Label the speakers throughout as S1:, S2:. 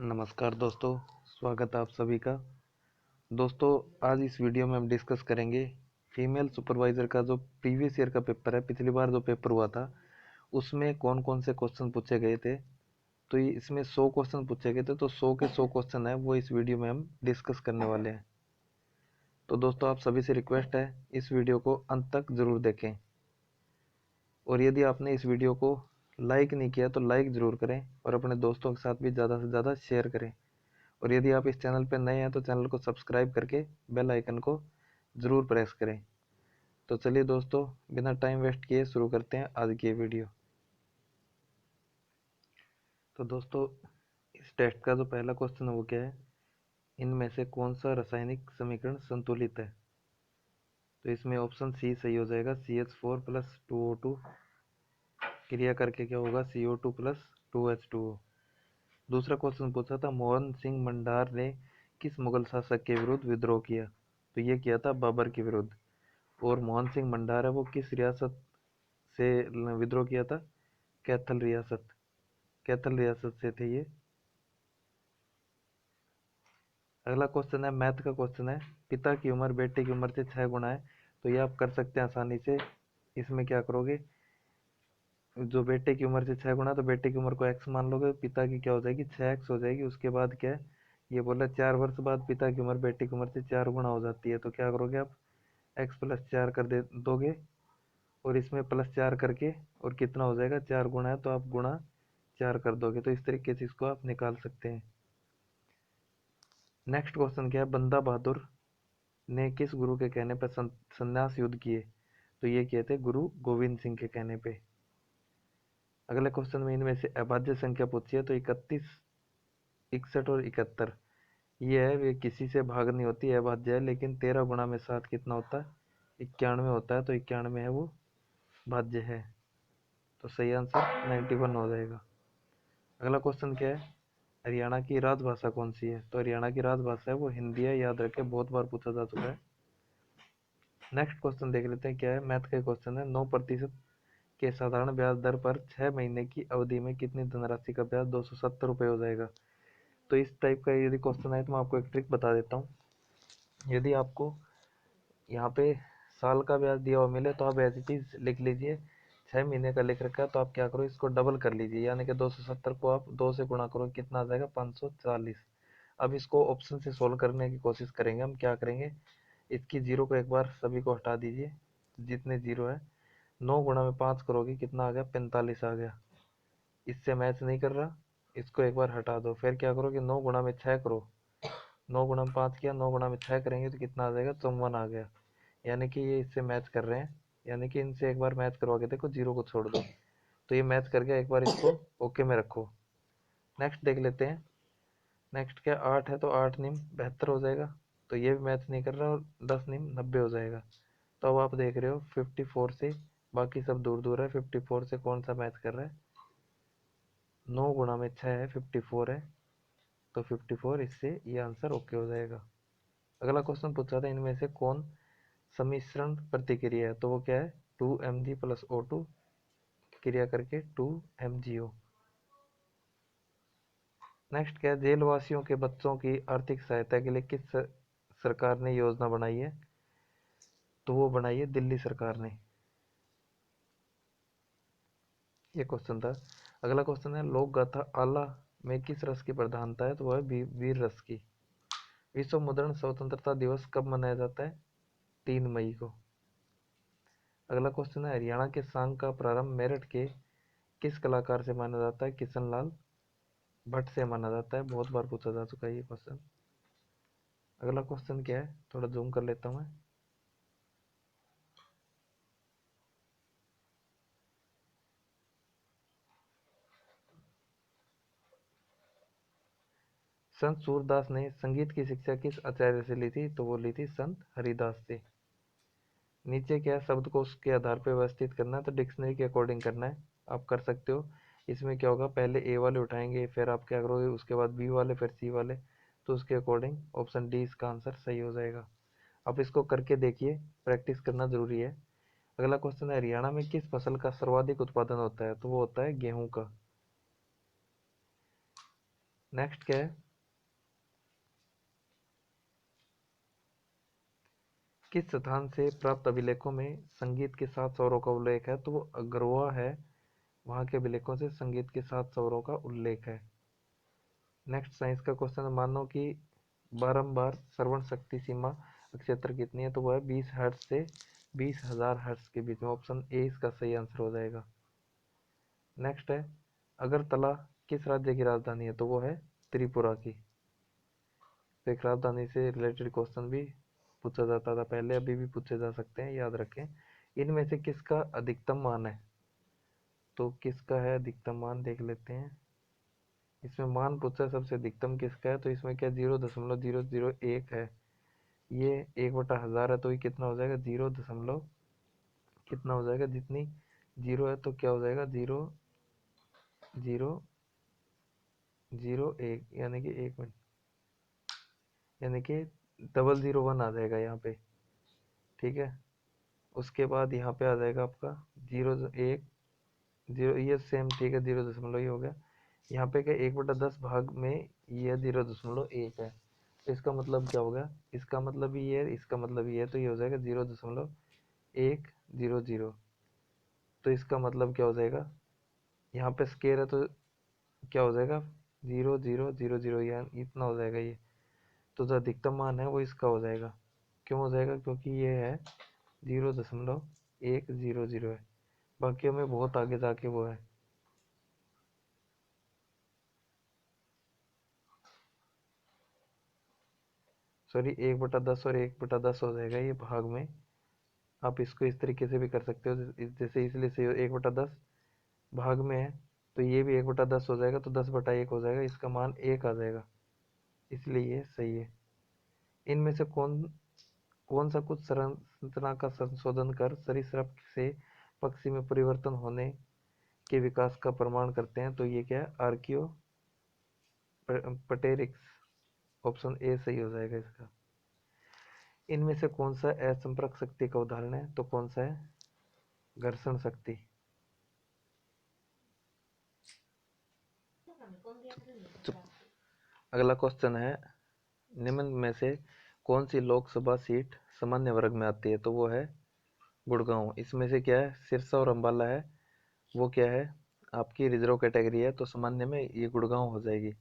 S1: नमस्कार दोस्तों, स्वागत है आप सभी का। दोस्तों, आज इस वीडियो में हम डिस्कस करेंगे फीमेल सुपरवाइज़र का जो प्रीवियस ईयर का पेपर है। पिछली बार जो पेपर हुआ था उसमें कौन कौन से क्वेश्चन पूछे गए थे। तो इसमें 100 क्वेश्चन पूछे गए थे, तो 100 के 100 क्वेश्चन है वो इस वीडियो में हम डिस्कस करने वाले हैं। तो दोस्तों, आप सभी से रिक्वेस्ट है इस वीडियो को अंत तक ज़रूर देखें, और यदि आपने इस वीडियो को लाइक नहीं किया तो लाइक ज़रूर करें और अपने दोस्तों के साथ भी ज़्यादा से ज़्यादा शेयर करें। और यदि आप इस चैनल पर नए हैं तो चैनल को सब्सक्राइब करके बेल आइकन को ज़रूर प्रेस करें। तो चलिए दोस्तों, बिना टाइम वेस्ट किए शुरू करते हैं आज की ये वीडियो। तो दोस्तों, इस टेस्ट का जो पहला क्वेश्चन है वो क्या है, इनमें से कौन सा रासायनिक समीकरण संतुलित है। तो इसमें ऑप्शन सी सही हो जाएगा, CH4 प्लस 2O2 क्रिया करके क्या होगा, CO2 प्लस 2H2O। दूसरा क्वेश्चन पूछा था, मोहन सिंह मंडार ने किस मुगल शासक के विरुद्ध विद्रोह किया। तो ये किया था बाबर के विरुद्ध। और मोहन सिंह मंडार है वो किस रियासत से विद्रोह किया था, कैथल रियासत, कैथल रियासत से थे ये। अगला क्वेश्चन है, मैथ का क्वेश्चन है, पिता की उम्र बेटे की उम्र से 6 गुना है। तो ये आप कर सकते हैं आसानी से। इसमें क्या करोगे, जो बेटे की उम्र से 6 गुना, तो बेटे की उम्र को x मान लोगे, पिता की क्या हो जाएगी 6x हो जाएगी। उसके बाद क्या है, ये बोला 4 वर्ष बाद पिता की उम्र बेटे की उम्र से 4 गुना हो जाती है। तो क्या करोगे आप, x प्लस 4 कर दे दोगे, और इसमें प्लस 4 करके, और कितना हो जाएगा 4 गुना है तो आप गुणा 4 कर दोगे। तो इस तरीके से इसको आप निकाल सकते हैं। नेक्स्ट क्वेश्चन क्या है, बंदा बहादुर ने किस गुरु के कहने पर संन्यास युद्ध किए। तो ये किए थे गुरु गोविंद सिंह के कहने पे। अगले क्वेश्चन में इनमें से अभाज्य संख्या पूछी है। तो 31, 61 और 71 ये है, वे किसी से भाग नहीं होती, अभाज्य है। लेकिन 13 गुणा में 7 कितना होता है, 91 होता है। तो 91 है वो भाज्य है। तो सही आंसर 91 हो जाएगा। अगला क्वेश्चन क्या है, हरियाणा की राजभाषा कौन सी है। तो हरियाणा की राजभाषा है वो हिंदी है, याद रखें, बहुत बार पूछा जा चुका है। नेक्स्ट क्वेश्चन देख लेते हैं क्या है, मैथ का क्वेश्चन है, 9% के साधारण ब्याज दर पर 6 महीने की अवधि में कितनी धनराशि का ब्याज 270 रुपये हो जाएगा। तो इस टाइप का यदि क्वेश्चन है तो मैं आपको एक ट्रिक बता देता हूँ। यदि आपको यहाँ पे साल का ब्याज दिया हुआ मिले तो आप एज इट इज लिख लीजिए, 6 महीने का लिख रखा है तो आप क्या करो, इसको डबल कर लीजिए, यानी कि 270 को आप 2 से गुणा करो, कितना आ जाएगा 540। अब इसको ऑप्शन से सोल्व करने की कोशिश करेंगे। हम क्या करेंगे, इसकी जीरो को एक बार सभी को हटा दीजिए, जितने जीरो है। 9 गुणा में 5 करोगे, कितना आ गया 45 आ गया। इससे मैच नहीं कर रहा, इसको एक बार हटा दो। फिर क्या करोगे, 9 गुणा में 6 करो, 9 गुणा में 5 किया, 9 गुणा में 6 करेंगे तो कितना आ जाएगा 54 आ गया। यानी कि ये इससे मैच कर रहे हैं, यानी कि इनसे एक बार मैच करवा के देखो, जीरो को छोड़ दो। तो ये मैच कर गया, एक बार इसको ओके में रखो। नेक्स्ट देख लेते हैं। नेक्स्ट क्या, 8 है तो 8 निम 72 हो जाएगा। तो ये भी मैच नहीं कर रहा, और 10 निम 90 हो जाएगा। तो अब आप देख रहे हो 54 से, बाकी सब दूर दूर है, 54 से कौन सा मैच कर रहा है, 9 गुणा में 6 है, 54 है। तो 54, इससे ये आंसर ओके हो जाएगा। अगला क्वेश्चन पूछा था, इनमें से कौन सम्मिश्रण प्रतिक्रिया है। तो वो क्या है, 2Mg प्लस O2 क्रिया करके 2MgO। नेक्स्ट क्या है, जेलवासियों के बच्चों की आर्थिक सहायता के लिए किस सरकार ने योजना बनाई है। तो वो बनाई है दिल्ली सरकार ने। ये क्वेश्चन था। अगला क्वेश्चन है, लोक गाथा आला में किस रस की प्रधानता है। तो वह है वीर रस की। विश्व मुद्रण स्वतंत्रता दिवस कब मनाया जाता है, 3 मई को। अगला क्वेश्चन है, हरियाणा के सांग का प्रारंभ मेरठ के किस कलाकार से माना जाता है। किशन लाल भट्ट से माना जाता है, बहुत बार पूछा जा चुका है ये क्वेश्चन। अगला क्वेश्चन क्या है, थोड़ा जूम कर लेता हूँ मैं। संत सूरदास ने संगीत की शिक्षा किस आचार्य से ली थी। तो वो ली थी संत हरिदास से। नीचे क्या शब्द को उसके आधार पर व्यवस्थित करना है, तो डिक्शनरी के अकॉर्डिंग करना है, आप कर सकते हो। इसमें क्या होगा, पहले ए वाले उठाएंगे, फिर आप क्या करोगे, उसके बाद बी वाले, फिर सी वाले। तो उसके अकॉर्डिंग ऑप्शन डी इसका आंसर सही हो जाएगा। आप इसको करके देखिए, प्रैक्टिस करना जरूरी है। अगला क्वेश्चन है, हरियाणा में किस फसल का सर्वाधिक उत्पादन होता है। तो वो होता है गेहूं का। नेक्स्ट क्या है, किस स्थान से प्राप्त अभिलेखों में संगीत के 7 स्वरों का उल्लेख है? तो वो अग्रवा है, वहाँ के अभिलेखों से संगीत के 7 स्वरों का उल्लेख है। नेक्स्ट साइंस का क्वेश्चन है, मानव की बारंबार श्रवण शक्ति सीमा क्षेत्र कितनी है? तो वो है 20 हर्ट्ज से 20,000 हर्ट्ज के बीच में। ऑप्शन ए इसका सही आंसर हो जाएगा। नेक्स्ट है, अगरतला किस राज्य की राजधानी है? तो वो है त्रिपुरा की। तो एक राजधानी से रिलेटेड क्वेश्चन भी पूछा जाता था पहले, अभी भी पूछे जा सकते हैं, याद रखें। इनमें से किसका अधिकतम मान है? तो किसका है अधिकतम मान, देख लेते हैं। इसमें मान पूछा है सबसे अधिकतम किसका है, तो इसमें क्या 0.001 है। ये 1/1000 है, तो ये कितना हो जाएगा, 0 दशमलव कितना हो जाएगा, जितनी जीरो है तो क्या हो जाएगा, 0.001, यानी कि 1 मिनट, यानी कि 001 आ जाएगा यहाँ पे। ठीक है, उसके बाद यहाँ पे आ जाएगा आपका 0.1 ये सेम, ठीक है, 0 दशमलव ही हो गया। यहाँ पे क्या 1/10 भाग में ये 0.1 है, तो इसका मतलब क्या होगा, इसका मतलब ये है, इसका मतलब ये है, तो ये हो जाएगा 0.100। तो इसका मतलब क्या हो जाएगा, यहाँ पे स्केयर है तो क्या हो जाएगा, 0.000, यानी इतना हो जाएगा ये। तो जो अधिकतम मान है वो इसका हो जाएगा। क्यों हो जाएगा, क्योंकि ये है 0.100 है, बाकियों में बहुत आगे जाके वो है। सॉरी, 1/10 और 1/10 हो जाएगा ये भाग में। आप इसको इस तरीके से भी कर सकते हो, जैसे इसलिए से 1/10 भाग में है, तो ये भी 1/10 हो जाएगा, तो 10/1 हो जाएगा, इसका मान 1 आ जाएगा, इसलिए ये सही है। इनमें से कौन कौन सा कुछ संरचना का संशोधन कर सरीसृप से पक्षी में परिवर्तन होने के विकास का प्रमाण करते हैं? तो ये क्या है, आर्कियो पटेरिक्स। ऑप्शन ए सही हो जाएगा इसका। इनमें से कौन सा असंपर्क शक्ति का उदाहरण है? तो कौन सा है, घर्षण शक्ति। तो अगला क्वेश्चन है, निम्न में से कौन सी लोकसभा सीट सामान्य वर्ग में आती है? तो वो है गुड़गांव। इसमें से क्या है, सिरसा और अंबाला है, वो क्या है, आपकी रिजर्व कैटेगरी है, तो सामान्य में ये गुड़गांव हो जाएगी।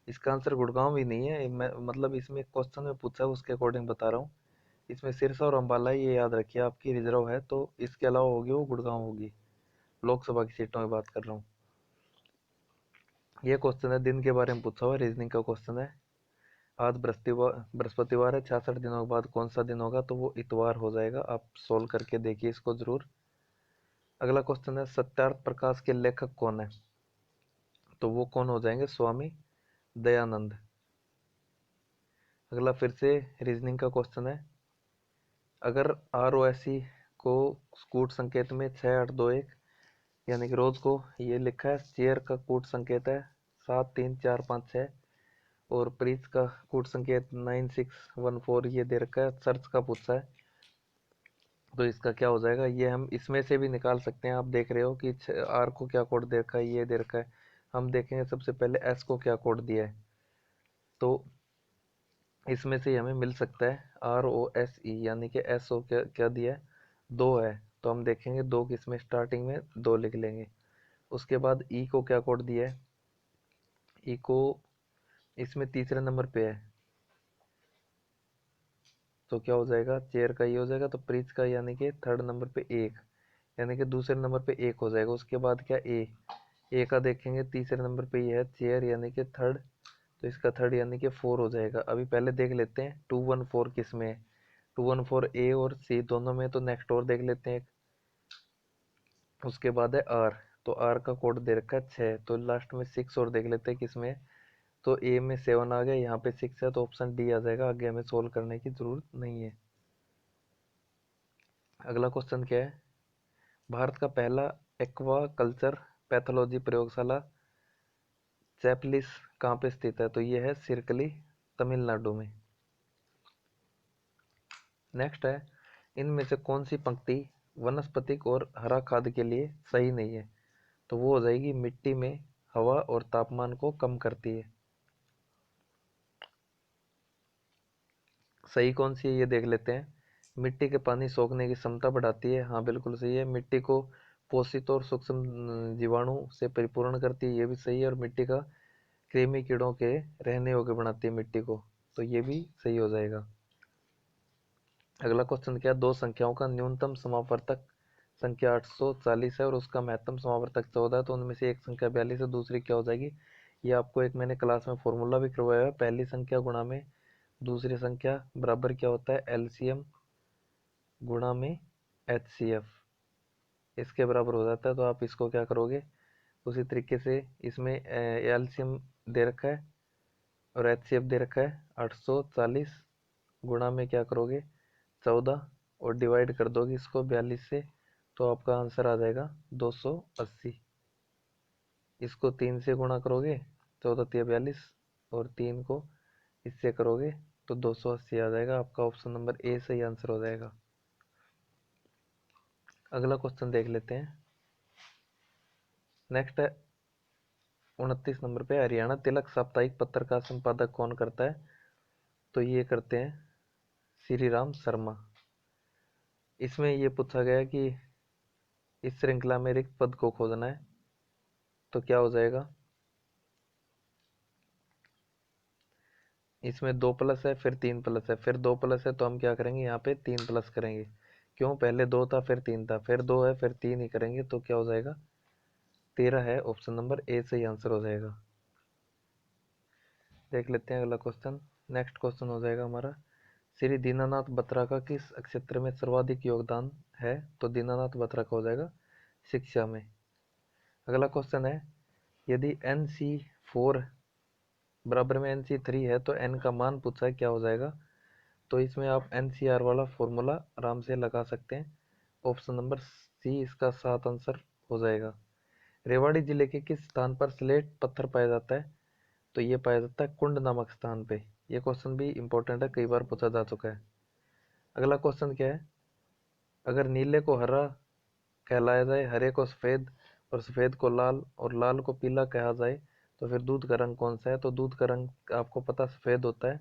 S1: इसका आंसर गुड़गांव भी नहीं है, मैं मतलब इसमें क्वेश्चन में पूछा है उसके अकॉर्डिंग बता रहा हूँ। इसमें सिरसा और अंबाला, ये याद रखिए, आपकी रिजर्व है, तो इसके अलावा होगी वो गुड़गांव होगी। लोकसभा की सीटों में बात कर रहा हूँ। ये क्वेश्चन है दिन के बारे में पूछा हुआ, रीजनिंग का क्वेश्चन है। आज बृहस्पतिवार है, 66 दिनों के बाद कौन सा दिन होगा? तो वो इतवार हो जाएगा। आप सोल्व करके देखिए इसको जरूर। अगला क्वेश्चन है, सत्यार्थ प्रकाश के लेखक कौन है? तो वो कौन हो जाएंगे, स्वामी दयानंद। अगला फिर से रीजनिंग का क्वेश्चन है, अगर ROSE को कूट संकेत में 6821 यानी कि रोज को ये लिखा है, चेयर का कूट संकेत है 73456 और प्रीच का कूट संकेत 9614 ये दे रखा है, सर्च का पूछा है, तो इसका क्या हो जाएगा, ये हम इसमें से भी निकाल सकते हैं। आप देख रहे हो कि R को क्या कोड दे रखा है, ये दे रखा है। हम देखेंगे सबसे पहले S को क्या कोड दिया है, तो इसमें से हमें मिल सकता है ROSE, यानी कि SO क्या क्या दिया है, 2 है, तो हम देखेंगे 2 किसमें, स्टार्टिंग में 2 लिख लेंगे। उसके बाद E को क्या कोड दिया है, E को इसमें तीसरे नंबर पे है, तो क्या हो जाएगा, चेयर का ये हो जाएगा, तो प्रीच का यानी कि थर्ड नंबर पे 1, यानी कि दूसरे नंबर पे 1 हो जाएगा। उसके बाद क्या ए का देखेंगे, तीसरे नंबर पे ये है चेयर, यानी कि थर्ड, तो इसका थर्ड यानी कि 4 हो जाएगा। अभी पहले देख लेते हैं 214 किस में है, 214 ए और सी दोनों में, तो नेक्स्ट और देख लेते हैं। उसके बाद है आर, तो आर का कोड दे रखा है 6, तो लास्ट में 6 और देख लेते हैं किसमें, तो ए में 7 आ गया, यहाँ पे 6 है, तो ऑप्शन डी आ जाएगा, आगे हमें सोल्व करने की जरूरत नहीं है। अगला क्वेश्चन क्या है, भारत का पहला एक्वा कल्चर पैथोलॉजी प्रयोगशाला चैपलिस कहाँ पे स्थित है? तो ये है सिरकली, तमिलनाडु में। नेक्स्ट है, इनमें से कौन सी पंक्ति वनस्पतिक और हरा खाद के लिए सही नहीं है? तो वो हो जाएगी, मिट्टी में हवा और तापमान को कम करती है। सही कौन सी है ये देख लेते हैं। मिट्टी के पानी सोखने की क्षमता बढ़ाती है, हाँ बिल्कुल सही है। मिट्टी को पोषित और सूक्ष्म जीवाणु से परिपूर्ण करती है, ये भी सही है। और मिट्टी का कृमि कीड़ों के रहने योग्य बनाती है मिट्टी को, तो ये भी सही हो जाएगा। अगला क्वेश्चन क्या है, दो संख्याओं का न्यूनतम समावर्तक संख्या 840 है और उसका महत्तम समावर्तक 14 है, तो उनमें से एक संख्या 42 है, दूसरी क्या हो जाएगी। ये आपको एक मैंने क्लास में फॉर्मूला भी करवाया है, पहली संख्या गुणा में दूसरी संख्या बराबर क्या होता है, एलसीएम गुणा में एचसीएफ, इसके बराबर हो जाता है। तो आप इसको क्या करोगे, उसी तरीके से इसमें एलसीएम दे रखा है और एचसीएफ दे रखा है 840 गुणा में क्या करोगे 14 और डिवाइड कर दोगे इसको 42 से, तो आपका आंसर आ जाएगा 280। इसको 3 से गुणा करोगे 14 तिया 42 और 3 को इससे करोगे तो 280 आ जाएगा। आपका ऑप्शन नंबर ए सही आंसर हो जाएगा। अगला क्वेश्चन देख लेते हैं। नेक्स्ट है 29 नंबर पे, हरियाणा तिलक साप्ताहिक पत्र का संपादक कौन करता है, तो ये करते हैं श्री राम शर्मा। इसमें ये पूछा गया कि इस श्रृंखला में रिक्त पद को खोजना है, तो क्या हो जाएगा। इसमें 2 प्लस है फिर 3 प्लस है, फिर 2 प्लस है तो हम क्या करेंगे यहाँ पे 3 प्लस करेंगे। क्यों, पहले 2 था फिर 3 था, फिर 2 है फिर 3 ही करेंगे, तो क्या हो जाएगा 13 है। ऑप्शन नंबर ए सही आंसर हो जाएगा। देख लेते हैं अगला क्वेश्चन। नेक्स्ट क्वेश्चन हो जाएगा हमारा, श्री दीनानाथ बत्रा का किस क्षेत्र में सर्वाधिक योगदान है, तो दीनानाथ बत्रा का हो जाएगा शिक्षा में। अगला क्वेश्चन है, यदि NC4 बराबर में NC3 है तो n का मान पूछा है, क्या हो जाएगा। तो इसमें आप NCR वाला फॉर्मूला आराम से लगा सकते हैं। ऑप्शन नंबर सी इसका 7 आंसर हो जाएगा। रेवाड़ी जिले के किस स्थान पर स्लेट पत्थर पाया जाता है, तो ये पाया जाता है कुंड नामक स्थान पे। ये क्वेश्चन भी इंपॉर्टेंट है, कई बार पूछा जा चुका है। अगला क्वेश्चन क्या है, अगर नीले को हरा कहलाया जाए, हरे को सफ़ेद और सफ़ेद को लाल और लाल को पीला कहा जाए, तो फिर दूध का रंग कौन सा है, तो दूध का रंग आपको पता सफ़ेद होता है।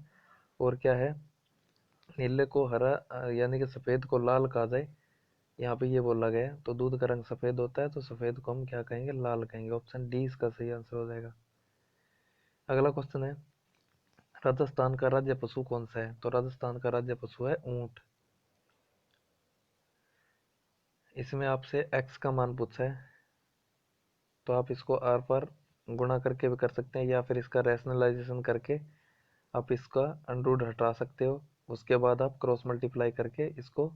S1: और क्या है, नीले को हरा यानी कि सफ़ेद को लाल कहा जाए, यहाँ पे ये बोला गया है, तो दूध का रंग सफ़ेद होता है, तो सफ़ेद को हम क्या कहेंगे, लाल कहेंगे। ऑप्शन डी इसका सही आंसर हो जाएगा। अगला क्वेश्चन है, राजस्थान का राज्य पशु कौन सा है, तो राजस्थान का राज्य पशु है ऊंट। इसमें आपसे x का मान पूछा है, तो आप इसको r पर गुणा करके भी कर सकते हैं, या फिर इसका रैशनलाइजेशन करके आप इसका अंडर हटा सकते हो। उसके बाद आप क्रॉस मल्टीप्लाई करके इसको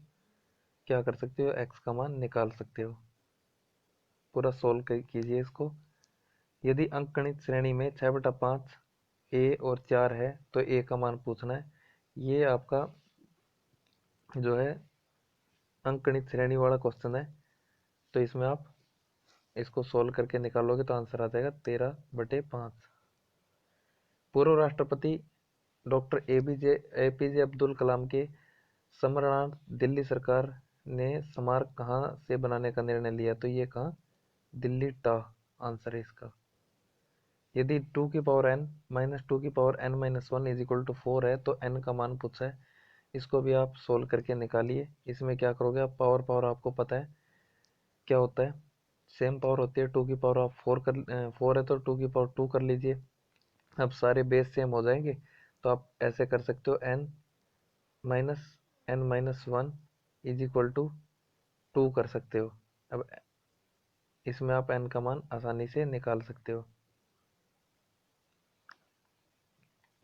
S1: क्या कर सकते हो, x का मान निकाल सकते हो। पूरा सोल्व कीजिए इसको। यदि अंकगणित श्रेणी में 6/5 a और 4 है तो a का मान पूछना है। ये आपका जो है अंकगणित श्रेणी वाला क्वेश्चन है, तो इसमें आप इसको सोल्व करके निकालोगे तो आंसर आ जाएगा 13/5। पूर्व राष्ट्रपति डॉक्टर APJ अब्दुल कलाम के स्मरणार्थ दिल्ली सरकार ने स्मारक कहाँ से बनाने का निर्णय लिया, तो ये कहाँ, दिल्ली टा आंसर है इसका। यदि 2n-2n-1 इज इक्वल टू 4 है तो n का मान पूछा है, इसको भी आप सोल्व करके निकालिए। इसमें क्या करोगे आप, पावर पावर आपको पता है क्या होता है, सेम पावर होती है। 2 की पावर आप 4 है तो 2 की पावर 2 कर लीजिए। अब सारे बेस सेम हो जाएंगे, तो आप ऐसे कर सकते हो n-1 इज इक्वल टू 2 कर सकते हो। अब इसमें आप n का मान आसानी से निकाल सकते हो।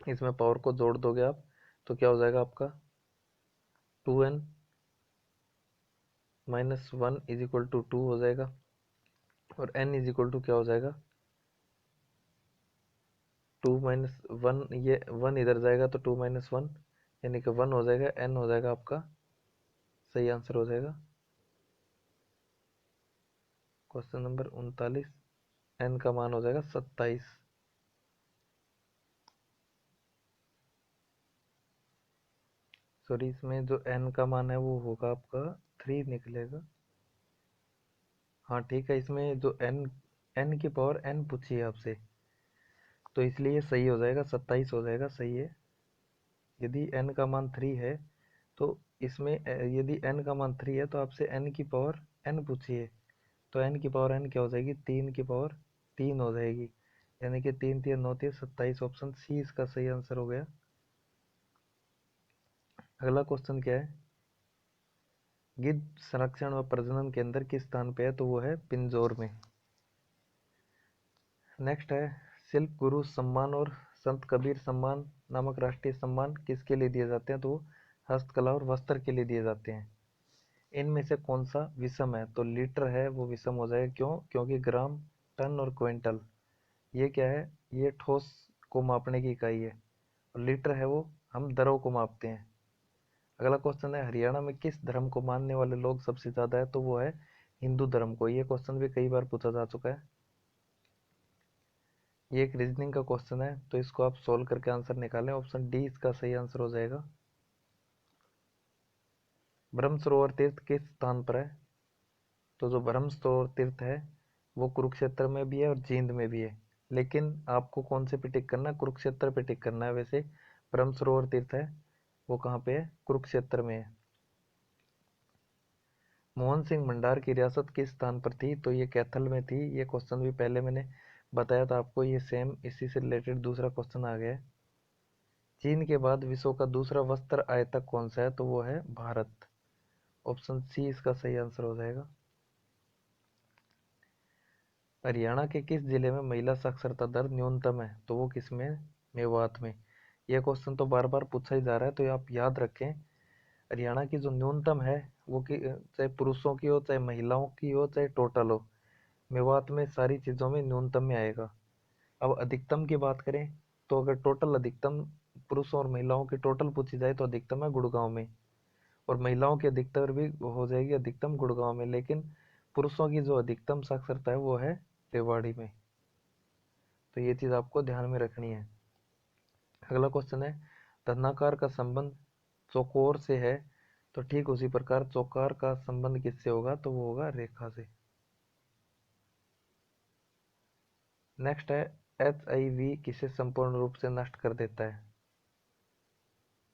S1: इसमें पावर को जोड़ दोगे आप तो क्या हो जाएगा आपका 2n-1 इज इक्वल टू 2 हो जाएगा। और n इज इक्वल टू क्या हो जाएगा 2-1, ये 1 इधर जाएगा तो 2-1 यानी कि 1 हो जाएगा, n हो जाएगा आपका सही आंसर हो जाएगा। क्वेश्चन नंबर 39, n का मान हो जाएगा 27। सॉरी, इसमें जो n का मान है वो होगा आपका 3 निकलेगा। हाँ ठीक है, इसमें जो n की पावर n पूछी है आपसे, तो इसलिए सही हो जाएगा 27 हो जाएगा, सही है। यदि n का मान 3 है तो इसमें यदि n का मान 3 है तो आपसे n की पावर n पूछिए, तो n की पावर n क्या हो जाएगी, 3 की पावर 3 हो जाएगी, यानी कि 3 3 9 3 27। ऑप्शन सी इसका सही आंसर हो गया। अगला क्वेश्चन क्या है, गिद्ध संरक्षण व प्रजनन केंद्र किस स्थान पे है, तो वो है पिंजौर में। नेक्स्ट है, शिल्प गुरु सम्मान और संत कबीर सम्मान नामक राष्ट्रीय सम्मान किसके लिए दिए जाते हैं, तो हस्तकला और वस्त्र के लिए दिए जाते हैं। इनमें से कौन सा विषम है, तो लीटर है वो विषम हो जाएगा, क्यों, क्योंकि ग्राम, टन और क्विंटल ये क्या है, ये ठोस को मापने की इकाई है, और लीटर है वो हम दरों को मापते हैं। अगला क्वेश्चन है, हरियाणा में किस धर्म को मानने वाले लोग सबसे ज्यादा है, तो वो है हिंदू धर्म को। ये क्वेश्चन भी कई बार पूछा जा चुका है। ये एक रीजनिंग का क्वेश्चन है, तो इसको आप सोल्व करके आंसर निकालें। ऑप्शन डी इसका सही आंसर हो जाएगा। ब्रह्म सरोवर तीर्थ किस स्थान पर है, तो जो ब्रह्म सरोवर तीर्थ है वो कुरुक्षेत्र में भी है और जींद में भी है, लेकिन आपको कौन से पे टिक करना है, कुरुक्षेत्र पे टिक करना है। वैसे ब्रह्म सरोवर तीर्थ है वो कहाँ पे है, कुरुक्षेत्र में है। मोहन सिंह भंडार की रियासत किस स्थान पर थी, तो ये कैथल में थी। ये क्वेश्चन भी पहले मैंने बताया था आपको, ये सेम इसी से रिलेटेड दूसरा क्वेश्चन आ गया है। चीन के बाद विश्व का दूसरा वस्त्र आयातक कौन सा है, तो वो है भारत। ऑप्शन सी इसका सही आंसर हो जाएगा। हरियाणा के किस जिले में महिला साक्षरता दर न्यूनतम है, तो वो किस में, मेवात में। यह क्वेश्चन तो बार बार पूछा ही जा रहा है, तो आप याद रखें, हरियाणा की जो न्यूनतम है वो कि चाहे पुरुषों की हो चाहे महिलाओं की हो चाहे टोटल हो, मेवात में सारी चीज़ों में न्यूनतम में आएगा। अब अधिकतम की बात करें तो अगर टोटल अधिकतम पुरुषों और महिलाओं की टोटल पूछी जाए तो अधिकतम है गुड़गांव में, और महिलाओं की अधिकतर भी हो जाएगी अधिकतम गुड़गांव में, लेकिन पुरुषों की जो अधिकतम साक्षरता है वो है रेवाड़ी में। तो ये चीज़ आपको ध्यान में रखनी है। अगला क्वेश्चन है, धनाकार का संबंध चौकोर से है, तो ठीक उसी प्रकार चौकार का संबंध किससे होगा, तो वो होगा रेखा से। नेक्स्ट है, HIV किसे संपूर्ण रूप से नष्ट कर देता है,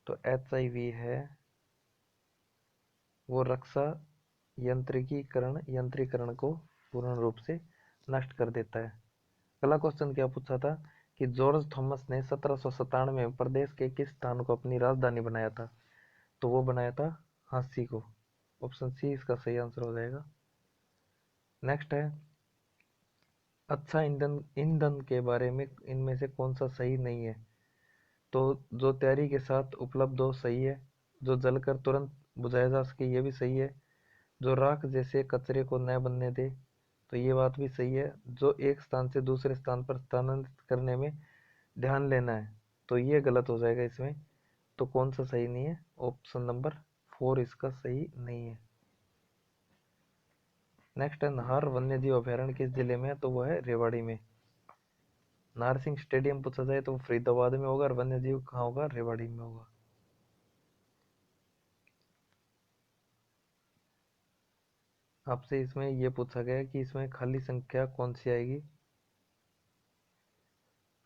S1: तो HIV है वो रक्षा यंत्रीकरण को पूर्ण रूप से नष्ट कर देता है। अगला क्वेश्चन क्या पूछा था कि जॉर्ज थॉमस ने 1797 में प्रदेश के किस स्थान को अपनी राजधानी बनाया था, तो वो बनाया था हांसी को। ऑप्शन सी इसका सही आंसर हो जाएगा। नेक्स्ट है, अच्छा ईंधन ईंधन के बारे में इनमें से कौन सा सही नहीं है, तो जो तैयारी के साथ उपलब्ध हो सही है, जो जलकर तुरंत बुझाया जा सके ये भी सही है, जो राख जैसे कचरे को न बनने दे, तो ये बात भी सही है, जो एक स्थान से दूसरे स्थान पर स्थानांतरित करने में ध्यान लेना है, तो ये गलत हो जाएगा इसमें। तो कौन सा सही नहीं है, ऑप्शन नंबर 4 इसका सही नहीं है। नेक्स्ट है, नाहर वन्यजीव अभयारण्य किस जिले में है, तो वो है रेवाड़ी में। नाहर सिंह स्टेडियम पूछा जाए तो फरीदाबाद में होगा, और वन्यजीव कहाँ होगा, रेवाड़ी में होगा। आपसे इसमें ये पूछा गया कि इसमें खाली संख्या कौन सी आएगी,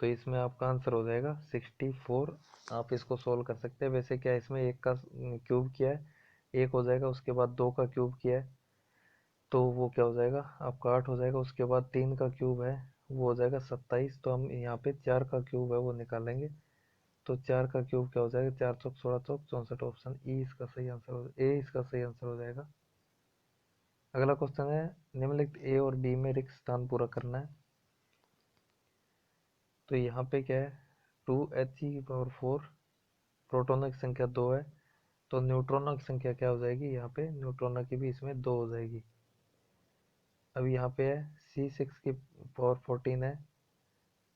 S1: तो इसमें आपका आंसर हो जाएगा 64। आप इसको सोल्व कर सकते हैं। वैसे क्या इसमें एक का क्यूब किया है, एक हो जाएगा, उसके बाद दो का क्यूब किया है तो वो क्या हो जाएगा आपका 8 हो जाएगा, उसके बाद 3 का क्यूब है वो हो जाएगा 27, तो हम यहाँ पे 4 का क्यूब है वो निकालेंगे, तो 4 का क्यूब क्या हो जाएगा, 4 चौक 16 चौक 64। ऑप्शन ई इसका सही आंसर हो, ए इसका सही आंसर हो जाएगा। अगला क्वेश्चन है, निम्नलिखित ए और बी में रिक्त स्थान पूरा करना है, तो यहाँ पे क्या है 2He⁴, प्रोटॉनों की संख्या 2 है, तो न्यूट्रॉनों की संख्या क्या हो जाएगी, यहाँ पे न्यूट्रॉनों की भी इसमें 2 हो जाएगी। अब यहाँ पे है C6⁴ है,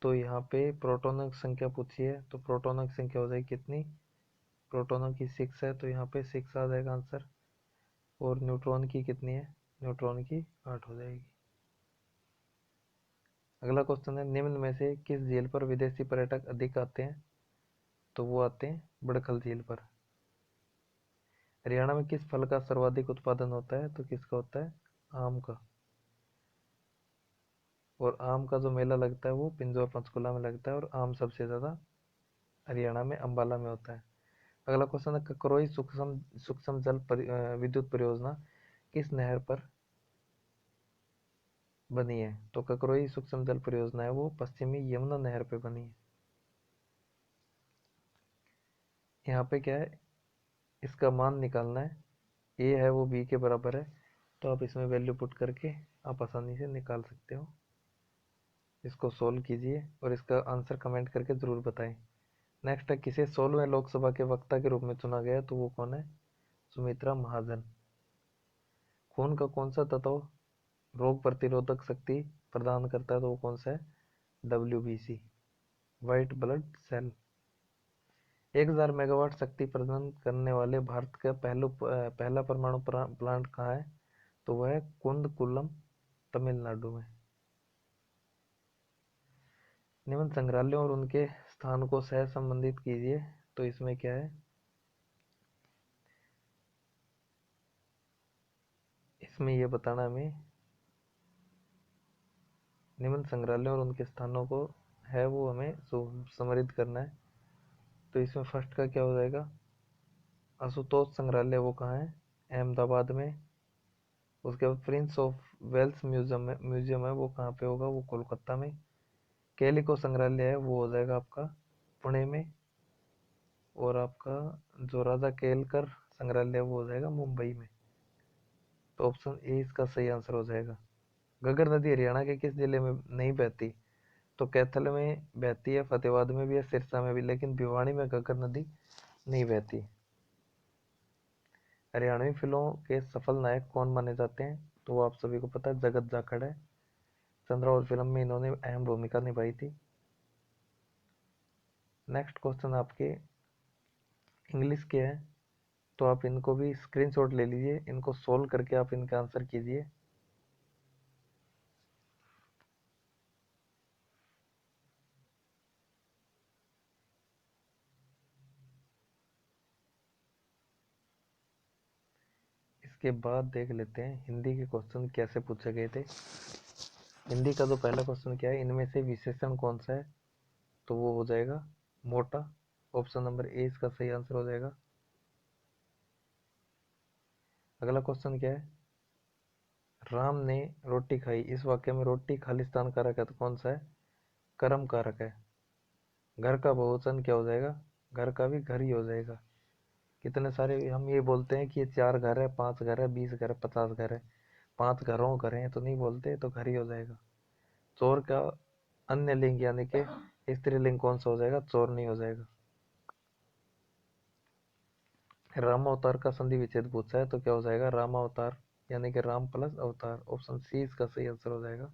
S1: तो यहाँ पे प्रोटॉनों की संख्या पूछी है, तो प्रोटॉनों की संख्या हो जाएगी कितनी, प्रोटॉनों की 6 है, तो यहाँ पे 6 आ जाएगा आंसर। और न्यूट्रॉन की कितनी है, न्यूट्रॉन की 8 हो जाएगी। अगला क्वेश्चन है, निम्न में से किस झील पर विदेशी पर्यटक अधिक आते हैं, तो वो आते हैं बड़खल झील पर। हरियाणा में किस फल का सर्वाधिक उत्पादन होता है, तो किसका होता है, आम का। और आम का जो मेला लगता है वो पिंजौर पंचकुला में लगता है, और आम सबसे ज़्यादा हरियाणा में अम्बाला में होता है। अगला क्वेश्चन है, ककरोई सूक्ष्म सूक्ष्म जल विद्युत परियोजना किस नहर पर बनी है? तो ककरोई सूक्ष्म जल परियोजना है वो पश्चिमी यमुना नहर पे बनी है। यहाँ पे क्या है, इसका मान निकालना है। ए है वो बी के बराबर है, तो आप इसमें वैल्यू पुट करके आप आसानी से निकाल सकते हो। इसको सोल्व कीजिए और इसका आंसर कमेंट करके ज़रूर बताएं। नेक्स्ट है, किसे 16वें लोकसभा के वक्ता के रूप में चुना गया? तो वो कौन है? सुमित्रा महाजन। खून का कौन सा तत्व रोग प्रतिरोधक शक्ति प्रदान करता है? तो वो कौन सा है? WBC, white blood cell. 1000 megawatt शक्ति प्रदान करने वाले भारत का पहला परमाणु प्लांट कहाँ है? तो वह है कुंदकुलम, तमिलनाडु में। निम्न संग्रहालयों और उनके स्थान को सह संबंधित कीजिए। तो इसमें क्या है, इसमें ये बताना हमें निम्न संग्रहालयों और उनके स्थानों को है वो हमें सम्मिलित करना है। तो इसमें फर्स्ट का क्या हो जाएगा? आशुतोष संग्रहालय, वो कहाँ है? अहमदाबाद में। उसके बाद प्रिंस ऑफ वेल्स म्यूजियम है वो कहाँ पे होगा? वो कोलकाता में। कैलिको संग्रहालय है वो हो जाएगा आपका पुणे में। और आपका जो राजा केलकर संग्रहालय है वो हो जाएगा मुंबई में। तो ऑप्शन ए इसका सही आंसर हो जाएगा। घग्गर नदी हरियाणा के किस जिले में नहीं बहती? तो कैथल में बहती है, फतेहाबाद में भी है, सिरसा में भी, लेकिन भिवानी में घग्गर नदी नहीं बहती। हरियाणवी फिल्मों के सफल नायक कौन माने जाते हैं? तो वो आप सभी को पता है, जगत जाखड़ है। चंद्रौर फिल्म में इन्होंने अहम भूमिका निभाई थी। नेक्स्ट क्वेश्चन आपके इंग्लिश के हैं, तो आप इनको भी स्क्रीनशॉट ले लीजिए, इनको सोल्व करके आप इनका आंसर कीजिए। इसके बाद देख लेते हैं हिंदी के क्वेश्चन कैसे पूछे गए थे। हिंदी का जो पहला क्वेश्चन क्या है, इनमें से विशेषण कौन सा है? तो वो हो जाएगा मोटा। ऑप्शन नंबर ए इसका सही आंसर हो जाएगा। अगला क्वेश्चन क्या है, राम ने रोटी खाई, इस वाक्य में रोटी खालिस्तान कारक है तो कौन सा है? कर्म कारक है। घर का बहुवचन क्या हो जाएगा? घर का भी घर ही हो जाएगा। कितने सारे हम ये बोलते हैं कि ये 4 घर है, 5 घर है, 20 घर है, 50 घर है। 5 घरों घर हैं तो नहीं बोलते, तो घर ही हो जाएगा। चोर का अन्य लिंग यानी कि स्त्रीलिंग कौन सा हो जाएगा? चोर नहीं हो जाएगा। राम अवतार का संधि विच्छेद पूछा है तो क्या हो जाएगा? राम अवतार, यानी कि राम प्लस अवतार। ऑप्शन सी इसका सही आंसर हो जाएगा।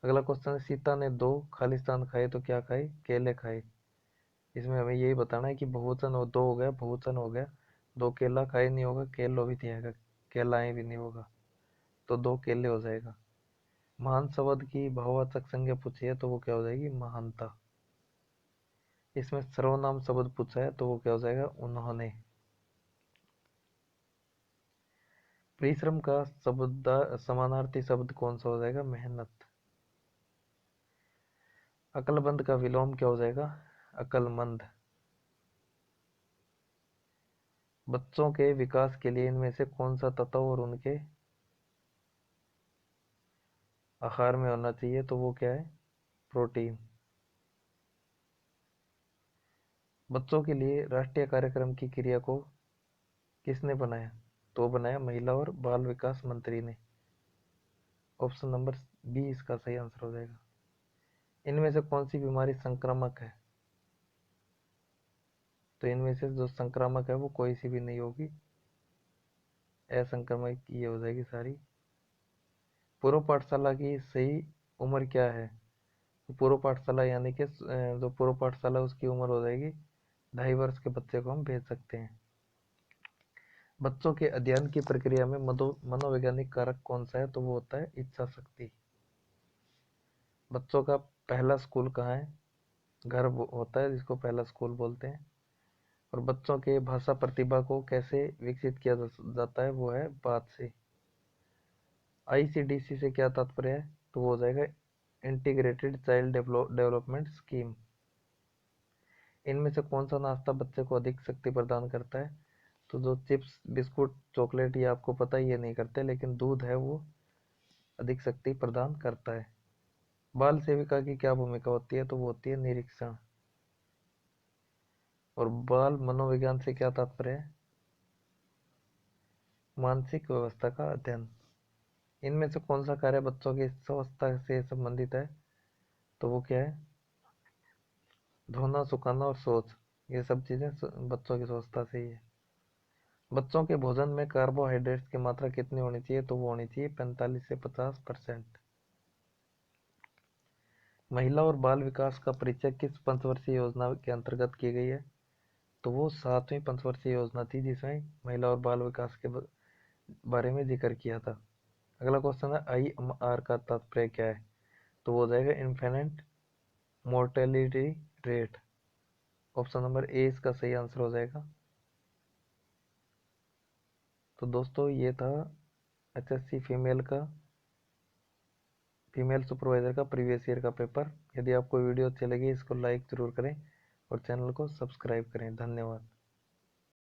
S1: अगला क्वेश्चन है, सीता ने 2 खालिस्तान खाए तो क्या खाए? केले खाए। इसमें हमें यही बताना है कि बहुवचन हो, 2 हो गया, बहुवचन हो गया। 2 केला खाए नहीं होगा, केलो भी नहीं आएगा, केलाएं भी नहीं होगा, तो 2 केले हो जाएगा। महान शब्द की बहुवाचक संज्ञा पूछी है तो वो क्या हो जाएगी? महानता। इसमें सर्वनाम शब्द पूछा है तो वो क्या हो जाएगा? उन्होंने। परिश्रम का शब्द समानार्थी शब्द कौन सा हो जाएगा? मेहनत। अकलमंद का विलोम क्या हो जाएगा? अकलमंद। बच्चों के विकास के लिए इनमें से कौन सा तत्व और उनके आहार में होना चाहिए? तो वो क्या है? प्रोटीन। बच्चों के लिए राष्ट्रीय कार्यक्रम की क्रिया को किसने बनाया? तो बनाया महिला और बाल विकास मंत्री ने। ऑप्शन नंबर बी इसका सही आंसर हो जाएगा। इनमें से कौन सी बीमारी संक्रामक है? तो इनमें से जो संक्रामक है वो कोई सी भी नहीं होगी, असंक्रामक ये हो जाएगी सारी। पूर्व पाठशाला की सही उम्र क्या है? तो पूर्व पाठशाला यानी कि जो पूर्व पाठशाला उसकी उम्र हो जाएगी 2.5 वर्ष के बच्चे को हम भेज सकते हैं। बच्चों के अध्ययन की प्रक्रिया में मनोवैज्ञानिक कारक कौन सा है? तो वो होता है इच्छा शक्ति। बच्चों का पहला स्कूल कहाँ है? घर होता है जिसको पहला स्कूल बोलते हैं। और बच्चों के भाषा प्रतिभा को कैसे विकसित किया जाता है? वो है बात से। ICDC से क्या तात्पर्य है? तो वो हो जाएगा इंटीग्रेटेड चाइल्ड डेवलपमेंट स्कीम। इनमें से कौन सा नाश्ता बच्चे को अधिक शक्ति प्रदान करता है? तो जो चिप्स, बिस्कुट, चॉकलेट, ये आपको पता ही ये नहीं करते, लेकिन दूध है वो अधिक शक्ति प्रदान करता है। बाल सेविका की क्या भूमिका होती है? तो वो होती है निरीक्षण। और बाल मनोविज्ञान से क्या तात्पर्य है? मानसिक व्यवस्था का अध्ययन। इनमें से कौन सा कार्य बच्चों की स्वास्थ्य से संबंधित है? तो वो क्या है? धोना, सुखाना और शौच, ये सब चीजें बच्चों की स्वास्थ्य से ही है। बच्चों के भोजन में कार्बोहाइड्रेट्स की मात्रा कितनी होनी चाहिए? तो वो होनी चाहिए 45 से 50%। महिला और बाल विकास का परिचय किस पंचवर्षीय योजना के अंतर्गत की गई है? तो वो 7वीं पंचवर्षीय योजना थी, जिसमें महिला और बाल विकास के बारे में जिक्र किया था। अगला क्वेश्चन है IMR का तात्पर्य क्या है? तो वो हो जाएगा infant mortality rate. Option number A इसका सही आंसर हो जाएगा। तो दोस्तों ये था HSC फीमेल सुपरवाइजर का प्रीवियस ईयर का पेपर। यदि आपको वीडियो अच्छी लगी इसको लाइक ज़रूर करें और चैनल को सब्सक्राइब करें। धन्यवाद।